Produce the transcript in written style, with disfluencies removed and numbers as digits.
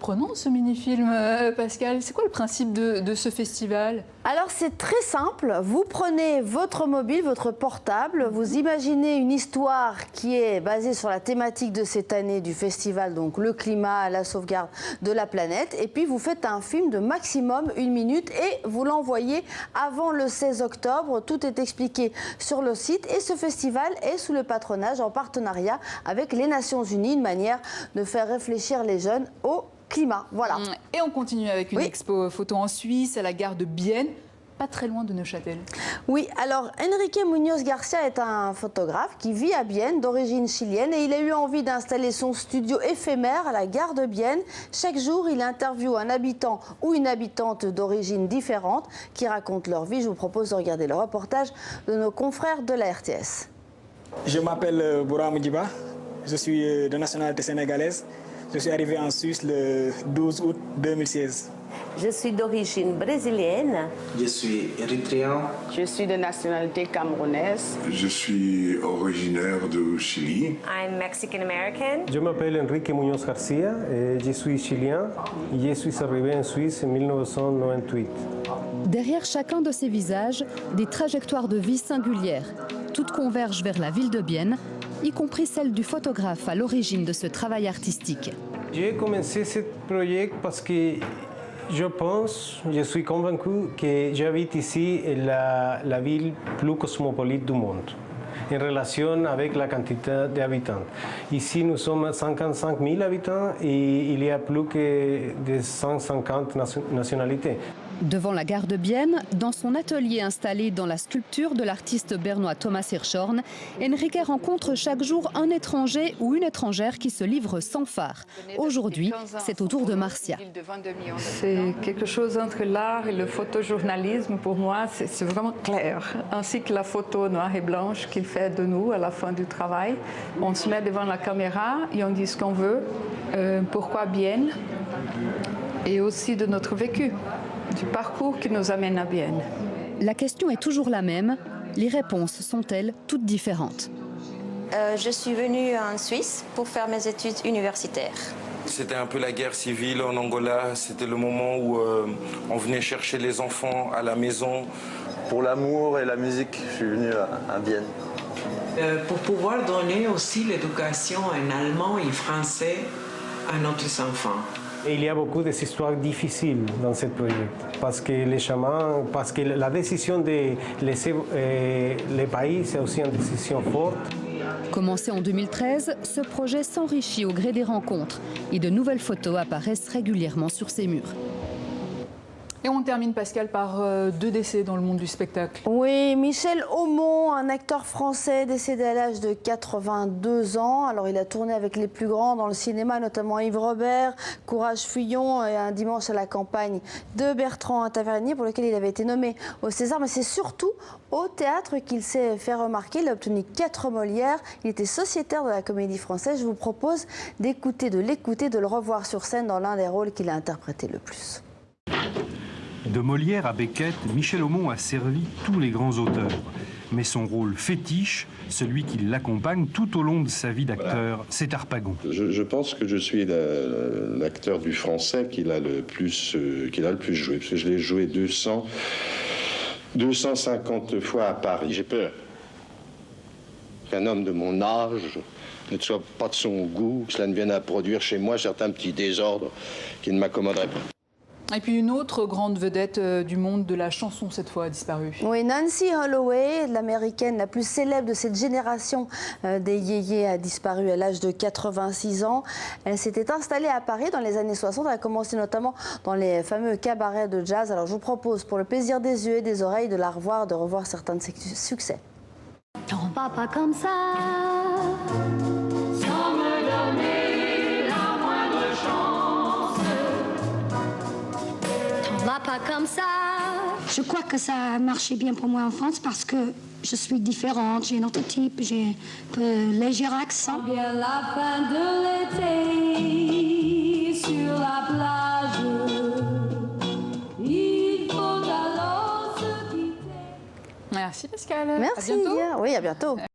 surprenant ce mini-film, Pascal. C'est quoi le principe de ce festival? Alors c'est très simple, vous prenez votre mobile, votre portable, vous imaginez une histoire qui est basée sur la thématique de cette année du festival, donc le climat, la sauvegarde de la planète, et puis vous faites un film de maximum 1 minute et vous l'envoyez avant le 16 octobre. Tout est expliqué sur le site et ce festival est sous le patronage en partenariat avec les Nations Unies, une manière de faire réfléchir les jeunes au climat. Voilà. Et on continue avec une expo photo en Suisse, à la gare de Bienne, pas très loin de Neuchâtel. Oui, alors Enrique Muñoz Garcia est un photographe qui vit à Bienne, d'origine chilienne, et il a eu envie d'installer son studio éphémère à la gare de Bienne. Chaque jour, il interviewe un habitant ou une habitante d'origine différente qui raconte leur vie. Je vous propose de regarder le reportage de nos confrères de la RTS. Je m'appelle Boura Moudiba, je suis de nationalité sénégalaise. Je suis arrivé en Suisse le 12 août 2016. Je suis d'origine brésilienne. Je suis érythréen. Je suis de nationalité camerounaise. Je suis originaire du Chili. I'm Mexican American. Je m'appelle Enrique Muñoz Garcia et je suis chilien. Je suis arrivé en Suisse en 1998. Derrière chacun de ces visages, des trajectoires de vie singulières. Toutes convergent vers la ville de Bienne, y compris celle du photographe à l'origine de ce travail artistique. J'ai commencé ce projet parce que je suis convaincu que j'habite ici la ville plus cosmopolite du monde, en relation avec la quantité d'habitants. Ici, nous sommes 55 000 habitants et il y a plus que de 150 nationalités. Devant la gare de Bienne, dans son atelier installé dans la sculpture de l'artiste bernois Thomas Hirschhorn, Enrique rencontre chaque jour un étranger ou une étrangère qui se livre sans phare. Aujourd'hui, c'est au tour de Marcia. C'est quelque chose entre l'art et le photojournalisme. Pour moi, c'est vraiment clair. Ainsi que la photo noire et blanche qu'il fait de nous à la fin du travail. On se met devant la caméra et on dit ce qu'on veut. Pourquoi Bienne? Et aussi de notre vécu, du parcours qui nous amène à Bienne. La question est toujours la même. Les réponses sont-elles toutes différentes? Je suis venue en Suisse pour faire mes études universitaires. C'était un peu la guerre civile en Angola. C'était le moment où on venait chercher les enfants à la maison. Pour l'amour et la musique, je suis venu à Bienne. Pour pouvoir donner aussi l'éducation en allemand et français à notre enfants. Et il y a beaucoup d'histoires difficiles dans ce projet, parce que les chamans, parce que la décision de laisser les pays, c'est aussi une décision forte. Commencé en 2013, ce projet s'enrichit au gré des rencontres et de nouvelles photos apparaissent régulièrement sur ses murs. Et on termine, Pascal, par 2 décès dans le monde du spectacle. Oui, Michel Aumont, un acteur français décédé à l'âge de 82 ans. Alors, il a tourné avec les plus grands dans le cinéma, notamment Yves Robert, Courage Fillon et Un dimanche à la campagne de Bertrand Tavernier, pour lequel il avait été nommé au César. Mais c'est surtout au théâtre qu'il s'est fait remarquer. Il a obtenu 4 Molières. Il était sociétaire de la Comédie Française. Je vous propose d'écouter, de l'écouter, de le revoir sur scène dans l'un des rôles qu'il a interprété le plus. De Molière à Beckett, Michel Aumont a servi tous les grands auteurs. Mais son rôle fétiche, celui qui l'accompagne tout au long de sa vie d'acteur, c'est Harpagon. Je pense que je suis l'acteur du français qu'il a le plus joué, parce que je l'ai joué 250 fois à Paris. J'ai peur qu'un homme de mon âge ne soit pas de son goût, que cela ne vienne à produire chez moi certains petits désordres qui ne m'accommoderaient pas. Et puis une autre grande vedette du monde de la chanson, cette fois, a disparu. Oui, Nancy Holloway, l'américaine la plus célèbre de cette génération des yéyés, a disparu à l'âge de 86 ans. Elle s'était installée à Paris dans les années 60. Elle a commencé notamment dans les fameux cabarets de jazz. Alors je vous propose, pour le plaisir des yeux et des oreilles, de la revoir, de revoir certains de ses succès. On va pas comme ça, sans me donner la moindre chance. On va pas comme ça. Je crois que ça a marché bien pour moi en France parce que je suis différente, j'ai un autre type, j'ai un peu léger accent. Bien la fin de l'été sur la plage, il faut alors se quitter. Merci Pascal. Merci. À bientôt. Oui, à bientôt.